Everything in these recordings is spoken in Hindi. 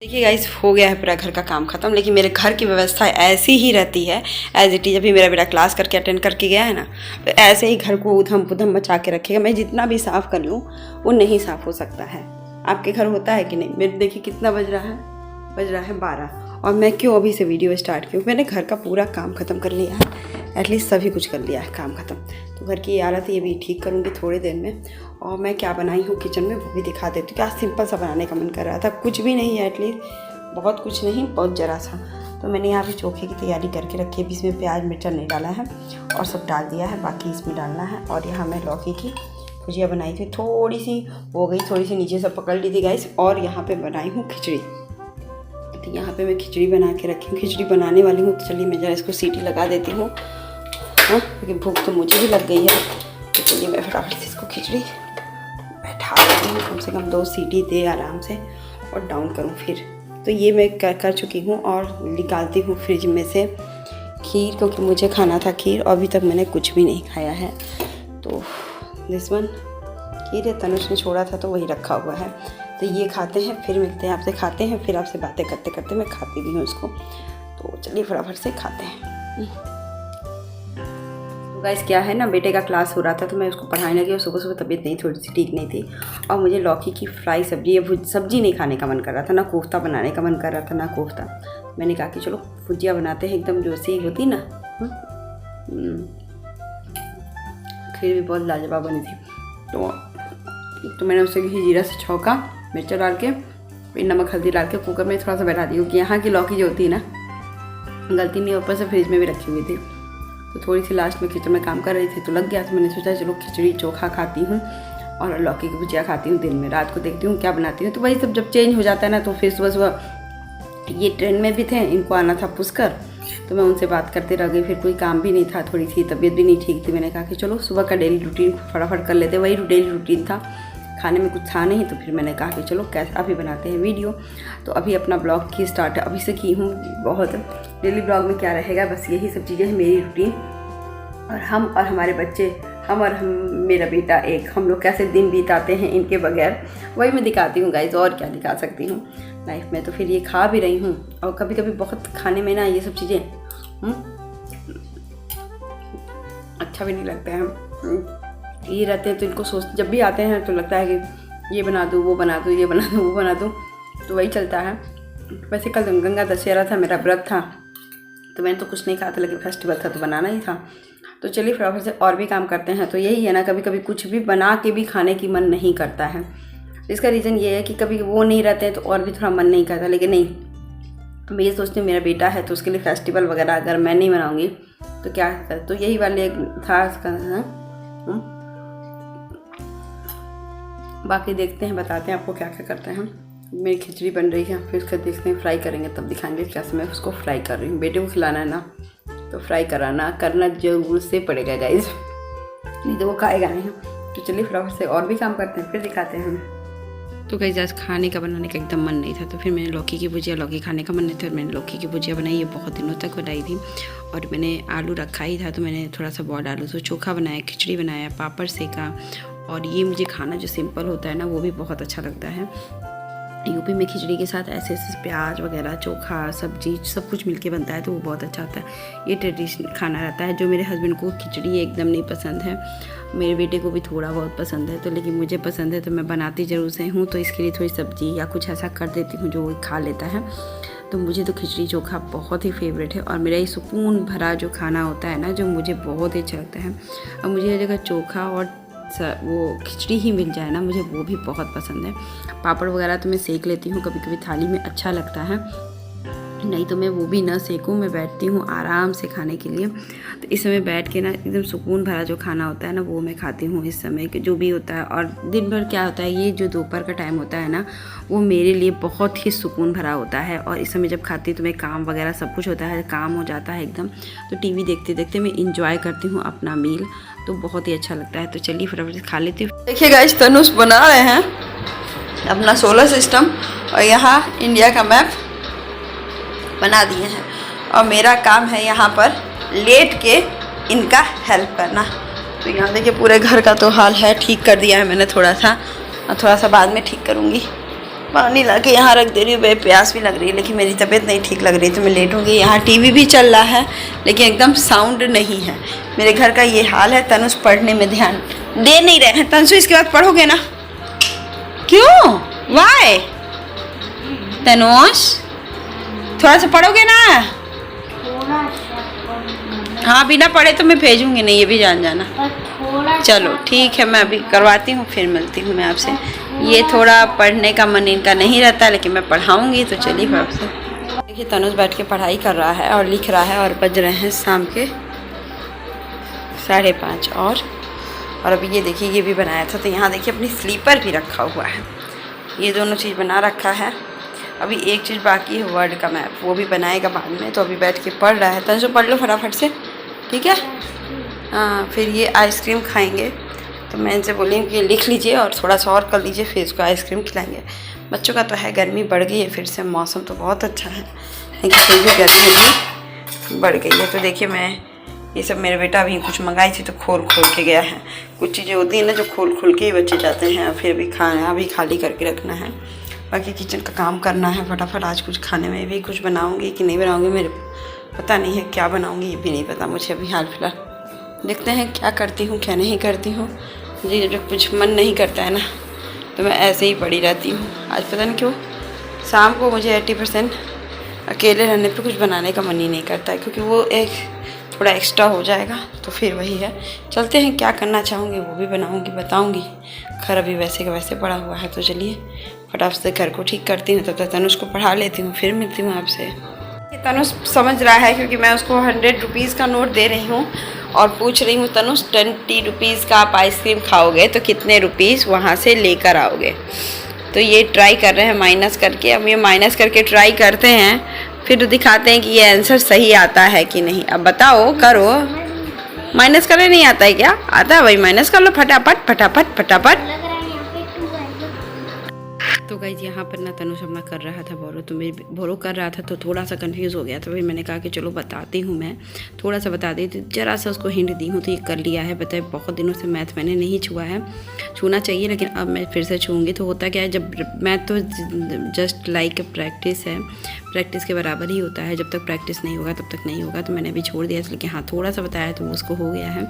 देखिए गाइस, हो गया है पूरा घर का काम खत्म। लेकिन मेरे घर की व्यवस्था ऐसी ही रहती है एज इट इज। अभी मेरा बेटा क्लास करके अटेंड करके गया है ना, तो ऐसे ही घर को उधम पुधम मचा के रखेगा। मैं जितना भी साफ़ कर लूँ वो नहीं साफ़ हो सकता है। आपके घर होता है कि नहीं? मेरे देखिए कितना बज रहा है 12। और मैं क्यों अभी से वीडियो स्टार्ट की? मैंने घर का पूरा काम ख़त्म कर लिया है, एटलीस्ट सभी कुछ कर लिया है, काम ख़त्म। तो घर की हालत ये भी ठीक करूँगी थोड़ी देर में। और मैं क्या बनाई हूँ किचन में वो भी दिखा देती हूँ। क्या सिंपल सा बनाने का मन कर रहा था, कुछ भी नहीं है, एटलीस्ट बहुत कुछ नहीं, बहुत ज़रा सा। तो मैंने यहाँ पे चोखे की तैयारी करके रखी है। अभी इसमें प्याज मिर्चा नहीं डाला है और सब डाल दिया है, बाकी इसमें डालना है। और यहाँ मैं लौकी की भुजिया बनाई थी, थोड़ी सी हो गई, थोड़ी सी नीचे से पकड़ ली थी गाइस। और यहाँ पे बनाई हूँ खिचड़ी। तो यहाँ पे मैं खिचड़ी बना के रखी हूँ, खिचड़ी बनाने वाली हूँ। तो चलिए मैं ज़रा इसको सीटी लगा देती हूँ, हाँ, क्योंकि भूख तो मुझे भी लग गई है। तो चलिए मैं फटाफट से इसको खिचड़ी बैठा देती हूँ, कम से कम 2 सीटी दे आराम से, और डाउन करूँ फिर। तो ये मैं कर चुकी हूँ और निकालती हूँ फ्रिज में से खीर, क्योंकि मुझे खाना था खीर और अभी तक मैंने कुछ भी नहीं खाया है। तो दिस वन खीर है, तनुष ने छोड़ा था तो वही रखा हुआ है। तो ये खाते हैं, फिर मिलते हैं आपसे, खाते हैं फिर आपसे बातें करते करते मैं खाती भी हूँ इसको। तो चलिए फटाफट से खाते हैं। तो गाइस क्या है ना, बेटे का क्लास हो रहा था तो मैं उसको पढ़ाने लगी। और सुबह सुबह तबीयत नहीं, थोड़ी सी ठीक नहीं थी, और मुझे लौकी की फ्राई सब्जी या सब्जी नहीं खाने का मन कर रहा था, ना कोफ्ता बनाने का मन कर रहा था, ना कोफ्ता। मैंने कहा कि चलो भुजिया बनाते हैं, एकदम जो सी होती ना। खीर भी बहुत लाजवाब बनी थी। तो मैंने उसे घी जीरा से छौंका, मिर्चा डाल के, फिर नमक हल्दी डाल के कुकर में थोड़ा सा बैठा दी, क्योंकि यहाँ की लौकी जो होती है ना, गलती नहीं, ऊपर से फ्रिज में भी रखी हुई थी। तो थोड़ी सी लास्ट में किचन में काम कर रही थी तो लग गया। तो मैंने सोचा चलो खिचड़ी चोखा खाती हूँ और लौकी की भुजिया खाती हूँ दिन में, रात को देखती हूँ क्या बनाती हूँ। तो वही सब जब चेंज हो जाता है ना, तो फिर सुबह सुबह ये ट्रेन में भी थे, इनको आना था पुष्कर, तो मैं उनसे बात करते रह गई। फिर कोई काम भी नहीं था, थोड़ी सी तबीयत भी नहीं ठीक थी। मैंने कहा कि चलो सुबह का डेली रूटीन फटाफट कर लेते, वही डेली रूटीन था, खाने में कुछ था नहीं। तो फिर मैंने कहा कि चलो कैसे अभी बनाते हैं वीडियो। तो अभी अपना ब्लॉग की स्टार्ट अभी से की हूँ। बहुत डेली ब्लॉग में क्या रहेगा, बस यही सब चीज़ें हैं मेरी रूटीन। और हम और हमारे बच्चे, हम मेरा बेटा एक, हम लोग कैसे दिन बिताते हैं इनके बगैर, वही मैं दिखाती हूँ गाइज। और क्या दिखा सकती हूँ लाइफ में। तो फिर ये खा भी रही हूँ। और कभी कभी बहुत खाने में ना ये सब चीज़ें अच्छा भी नहीं लगता है। ये रहते हैं तो इनको जब भी आते हैं तो लगता है कि ये बना दूँ, वो बना दूँ, ये बना दूँ, वो बना दूँ, तो वही चलता है। वैसे कल गंगा दशहरा था, मेरा व्रत था, तो मैंने तो कुछ नहीं कहा था, लेकिन फेस्टिवल था तो बनाना ही था। तो चलिए फटाफट से और भी काम करते हैं। तो यही है ना, कभी कभी कुछ भी बना के भी खाने की मन नहीं करता है। इसका रीज़न ये है कि कभी वो नहीं रहते हैं तो और भी थोड़ा मन नहीं करता। लेकिन नहीं, तो मैं ये सोचती हूँ मेरा बेटा है तो उसके लिए फेस्टिवल वगैरह अगर मैं नहीं बनाऊँगी तो क्या कर। तो यही वाले था उसका। बाकी देखते हैं, बताते हैं आपको क्या क्या करते हैं। मेरी खिचड़ी बन रही है, फिर उसका देखते हैं, फ्राई करेंगे तब दिखाएंगे कैसे मैं उसको फ्राई कर रही हूँ। बेटे को खिलाना है ना, तो फ्राई करना जरूर से पड़ेगा गाइज, नहीं तो वो खाएगा नहीं। तो चलिए फटाफट से और भी काम करते हैं, फिर दिखाते हैं। तो गाइज आज खाने का बनाने का एकदम मन नहीं था, तो फिर मैंने लौकी की भुजिया, लौकी खाने का मन नहीं था, मैंने लौकी की भुजिया बनाई। ये बहुत दिनों तक बनाई थी। और मैंने आलू रखा ही था तो मैंने थोड़ा सा बॉइल्ड आलू तो चोखा बनाया, खिचड़ी बनाया, पापड़ सेका। और ये मुझे खाना जो सिंपल होता है ना, वो भी बहुत अच्छा लगता है। यूपी में खिचड़ी के साथ ऐसे प्याज वगैरह, चोखा, सब्जी सब कुछ मिलके बनता है, तो वो बहुत अच्छा होता है। ये ट्रेडिशनल खाना रहता है। जो मेरे हस्बैंड को खिचड़ी एकदम नहीं पसंद है, मेरे बेटे को भी थोड़ा बहुत पसंद है, तो लेकिन मुझे पसंद है तो मैं बनाती ज़रूर से हूँ। तो इसके लिए थोड़ी सब्जी या कुछ ऐसा कर देती हूँ जो वो खा लेता है। तो मुझे तो खिचड़ी चोखा बहुत ही फेवरेट है। और मेरा ये सुकून भरा जो खाना होता है ना, जो मुझे बहुत ही अच्छा लगता है। और मुझे हर जगह चोखा और वो खिचड़ी ही मिल जाए ना, मुझे वो भी बहुत पसंद है। पापड़ वगैरह तो मैं सेक लेती हूँ कभी कभी, थाली में अच्छा लगता है, नहीं तो मैं वो भी ना सेकूँ, मैं बैठती हूँ आराम से खाने के लिए। तो इस समय बैठ के ना एकदम सुकून भरा जो खाना होता है ना, वो मैं खाती हूँ इस समय के जो भी होता है। और दिन भर क्या होता है, ये जो दोपहर का टाइम होता है ना, वो मेरे लिए बहुत ही सुकून भरा होता है। और इस समय जब खाती हूँ तो मैं काम वगैरह सब कुछ होता है, काम हो जाता है एकदम। तो टीवी देखते देखते मैं इंजॉय करती हूँ अपना मील, तो बहुत ही अच्छा लगता है। तो चलिए फटाफट से खा लेती हूँ। देखिए गाइस, तनुष बना रहे हैं अपना सोलर सिस्टम, और यहाँ इंडिया का मैप बना दिए हैं। और मेरा काम है यहाँ पर लेट के इनका हेल्प करना। तो यहाँ देखिए पूरे घर का तो हाल है, ठीक कर दिया है मैंने थोड़ा सा, और थोड़ा सा बाद में ठीक करूँगी। पानी ला के यहाँ रख दे रही हूँ। प्यास भी लग रही है लेकिन मेरी तबीयत नहीं ठीक लग रही तो मैं लेटूंगी। यहाँ टीवी भी चल रहा है लेकिन एकदम साउंड नहीं है। मेरे घर का ये हाल है। तनुष पढ़ने में ध्यान दे नहीं रहे हैं। तनुष इसके बाद पढ़ोगे ना? क्यों? वाई? तनुष थोड़ा सा पढ़ोगे ना? हाँ, बिना पढ़े तो मैं भेजूंगी नहीं, ये भी जान जाना। चलो ठीक है, मैं अभी करवाती हूँ, फिर मिलती हूँ मैं आपसे। ये थोड़ा पढ़ने का मन इनका नहीं रहता लेकिन मैं पढ़ाऊँगी, तो चलिए फिर आपसे। देखिए तनुष बैठ के पढ़ाई कर रहा है और लिख रहा है और बज रहे हैं शाम के 5:30 और अभी ये देखिए ये भी बनाया था। तो यहाँ देखिए अपनी स्लीपर भी रखा हुआ है। ये दोनों चीज़ बना रखा है। अभी एक चीज़ बाकी है, वर्ड का मैप, वो भी बनाएगा बाद में। तो अभी बैठ के पढ़ रहा है। तनुष पढ़ लो फटाफट से, ठीक है? हाँ, फिर ये आइसक्रीम खाएंगे। तो मैं इनसे बोली कि लिख लीजिए और थोड़ा सा और कर लीजिए, फिर इसको आइसक्रीम खिलाएंगे। बच्चों का तो है, गर्मी बढ़ गई है फिर से। मौसम तो बहुत अच्छा है लेकिन फिर भी गर्मी भी बढ़ गई है। तो देखिए मैं ये सब, मेरा बेटा अभी कुछ मंगाई थी तो खोल के गया है। कुछ चीज़ें होती हैं ना जो खोल के ही बच्चे जाते हैं। फिर भी खाना भी खाली करके रखना है। बाकी किचन का काम करना है फटाफट। आज कुछ खाने में भी कुछ बनाऊंगी कि नहीं बनाऊंगी, मेरे पता नहीं है। क्या बनाऊंगी ये भी नहीं पता मुझे अभी हाल फिलहाल। देखते हैं क्या करती हूँ क्या नहीं करती हूँ। मुझे जब कुछ मन नहीं करता है ना तो मैं ऐसे ही पड़ी रहती हूँ। आज पता नहीं क्यों शाम को मुझे 80% अकेले रहने पर कुछ बनाने का मन ही नहीं करता है, क्योंकि वो एक थोड़ा एक्स्ट्रा हो जाएगा। तो फिर वही है, चलते हैं क्या करना चाहूँगी वो भी बनाऊँगी, बताऊँगी। घर अभी वैसे का वैसे पड़ा हुआ है। तो चलिए फटाफट से घर को ठीक करती हूँ, तब तक तनुष को पढ़ा लेती हूँ, फिर मिलती हूँ आपसे। तनुष समझ रहा है क्योंकि मैं उसको 100 रुपीज़ का नोट दे रही हूँ और पूछ रही हूँ तनुष 20 रुपीज़ का आप आइसक्रीम खाओगे तो कितने रुपीज़ वहाँ से लेकर आओगे। तो ये ट्राई कर रहे हैं माइनस करके। अब ये माइनस करके ट्राई करते हैं, फिर दिखाते हैं कि ये आंसर सही आता है कि नहीं। अब बताओ, करो। माइनस करने नहीं आता है क्या? आता है भाई, माइनस कर लो फटाफट फटाफट फटाफट। तो गाइज यहाँ पर ना तनुष अपना कर रहा था बोरो, तो मेरे बोरो कर रहा था तो थोड़ा सा कंफ्यूज हो गया। तो फिर मैंने कहा कि चलो बताती हूँ, मैं थोड़ा सा बता दी थी, जरा सा उसको हिंट दी हूँ तो ये कर लिया है। बताए बहुत दिनों से मैथ मैंने नहीं छुआ है, छूना चाहिए लेकिन अब मैं फिर से छूँगी। तो होता क्या है, जब मैथ तो जस्ट लाइक प्रैक्टिस है, प्रैक्टिस के बराबर ही होता है। जब तक प्रैक्टिस नहीं होगा तब तक नहीं होगा। तो मैंने अभी छोड़ दिया इसलिए कि हाँ थोड़ा सा बताया तो उसको हो गया है।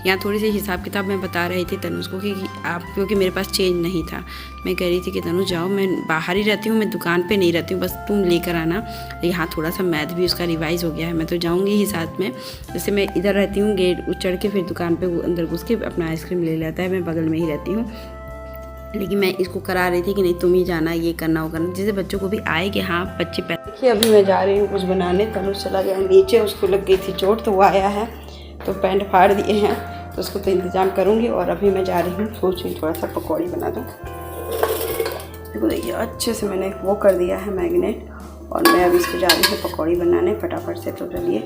यहाँ थोड़ी सी हिसाब किताब मैं बता रही थी तनुष को कि आप, क्योंकि मेरे पास चेंज नहीं था। मैं कह रही थी कि तनुष जाओ, मैं बाहर ही रहती हूँ, मैं दुकान पे नहीं रहती हूँ, बस तुम लेकर आना। यहाँ थोड़ा सा मैथ भी उसका रिवाइज़ हो गया है। मैं तो जाऊँगी ही साथ में, जैसे मैं इधर रहती हूँ गेट चढ़ के, फिर दुकान पे वो अंदर घुस के अपना आइसक्रीम ले लेता है। मैं बगल में ही रहती हूँ, लेकिन मैं इसको करा रही थी कि नहीं तुम ही जाना, ये करना वो करना, जिससे बच्चों को भी आए कि हाँ बच्चे। देखिए अभी मैं जा रही हूँ कुछ बनाने। तनुष चला गया नीचे, उसको लग गई थी चोट तो वो आया है, तो पैंट फाड़ दिए हैं, तो उसको तो इंतज़ाम करूँगी। और अभी मैं जा रही हूँ, सोच रही थोड़ा सा पकौड़ी बना दूँ। देखो देखिए अच्छे से मैंने वो कर दिया है मैरिनेट, और मैं अभी इसको जा रही हूँ पकौड़ी बनाने फटाफट से। तो चलिए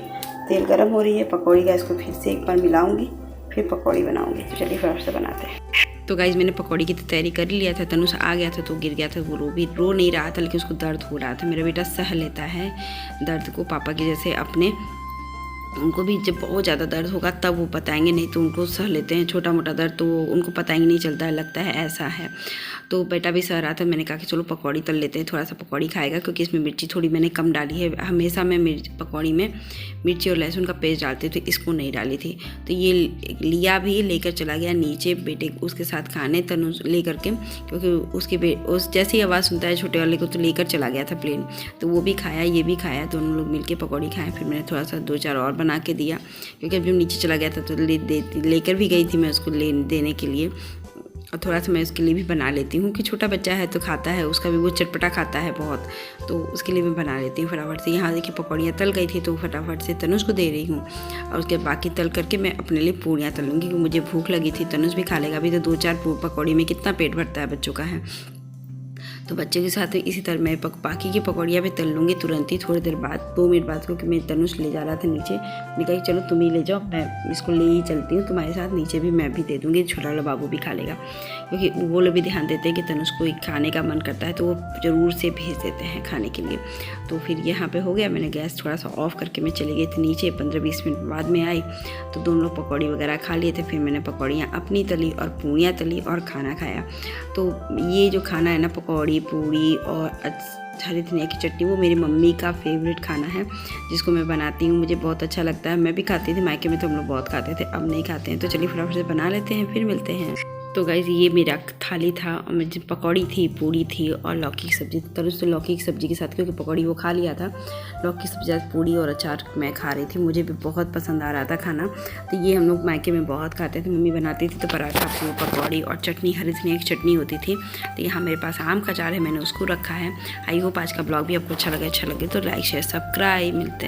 तेल गर्म हो रही है पकौड़ी का, इसको फिर से एक बार मिलाऊंगी, फिर पकौड़ी बनाऊंगी। तो चलिए फटाफट से बनाते हैं। तो गाइज मैंने पकौड़ी की तैयारी कर लिया था। तनुष आ गया था तो गिर गया था, वो रो नहीं रहा था लेकिन उसको दर्द हो रहा था। मेरा बेटा सह लेता है दर्द को, पापा के जैसे अपने। उनको भी जब बहुत ज़्यादा दर्द होगा तब वो बताएंगे, नहीं तो उनको सह लेते हैं छोटा मोटा दर्द, तो उनको पता ही नहीं चलता है, लगता है ऐसा है। तो बेटा भी सह रहा था, मैंने कहा कि चलो पकौड़ी तल लेते हैं, थोड़ा सा पकौड़ी खाएगा, क्योंकि इसमें मिर्ची थोड़ी मैंने कम डाली है। हमेशा मैं पकौड़ी में मिर्ची और लहसुन का पेस्ट डालती थी, इसको नहीं डाली थी। तो ये लिया भी, लेकर चला गया नीचे बेटे उसके साथ खाने, तनुष लेकर के, क्योंकि उस जैसी ही आवाज़ सुनता है छोटे वाले को, तो लेकर चला गया था प्लेन। तो वो भी खाया, ये भी खाया, दोनों लोग मिलके पकौड़ी खाए। फिर मैंने थोड़ा सा 2-4 और बना के दिया, क्योंकि अभी नीचे चला गया था तो लेकर भी गई थी मैं उसको देने के लिए। और थोड़ा सा मैं उसके लिए भी बना लेती हूँ कि छोटा बच्चा है तो खाता है, उसका भी वो चटपटा खाता है बहुत, तो उसके लिए मैं बना लेती हूँ फटाफट से। यहाँ देखिए पकौड़ियाँ तल गई थी तो फटाफट से तनुष को दे रही हूँ, और उसके बाकी तल करके मैं अपने लिए पूड़ियाँ तलूँगी, क्योंकि मुझे भूख लगी थी। तनुष भी खा लेगा, अभी तो 2-4 पकौड़ी में कितना पेट भरता है बच्चों का है। तो बच्चे के साथ इसी तरह मैं बाकी की पकौड़ियाँ भी तल लूँगी तुरंत ही, थोड़ी देर बाद 2 मिनट बाद, क्योंकि मैं तनुष ले जा रहा था नीचे। मैं कही चलो तुम ही ले जाओ, मैं इसको ले ही चलती हूँ तुम्हारे साथ, नीचे भी मैं भी दे दूँगी, छोटा वाला बाबू भी खा लेगा, क्योंकि वो लोग भी ध्यान देते हैं कि तनुष को खाने का मन करता है तो वो ज़रूर से भेज देते हैं खाने के लिए। तो फिर यहाँ पे हो गया, मैंने गैस थोड़ा सा ऑफ करके मैं चली गई थी नीचे। 15-20 मिनट बाद में आई तो दोनों लोग पकौड़ी वगैरह खा लिए थे। फिर मैंने पकौड़ियाँ अपनी तली और पूड़ियाँ तली और खाना खाया। तो ये जो खाना है ना, पकौड़ी सब्जी, पूड़ी और हरी धनिया की चटनी। वो मेरी मम्मी का फेवरेट खाना है जिसको मैं बनाती हूँ, मुझे बहुत अच्छा लगता है। मैं भी खाती थी मायके में, तो हम लोग बहुत खाते थे, अब नहीं खाते हैं। तो चलिए फटाफट से बना लेते हैं, फिर मिलते हैं। तो गाइज़ ये मेरा थाली था और मुझे पकौड़ी थी, पूड़ी थी और लौकी की सब्ज़ी। तो उससे लौकी की सब्ज़ी के साथ, क्योंकि पकौड़ी वो खा लिया था, लौकी की सब्ज़ी साथ पूड़ी और अचार मैं खा रही थी। मुझे भी बहुत पसंद आ रहा था खाना। तो ये हम लोग मायके में बहुत खाते थे। मम्मी बनाती थी तो पराठा, पकौड़ी और चटनी, हरी धनिया की चटनी होती थी। तो यहाँ मेरे पास आम का अचार है, मैंने उसको रखा है। आई होप आज का ब्लॉग भी आपको अच्छा लगे तो लाइक शेयर सब्सक्राइब। मिलते हैं।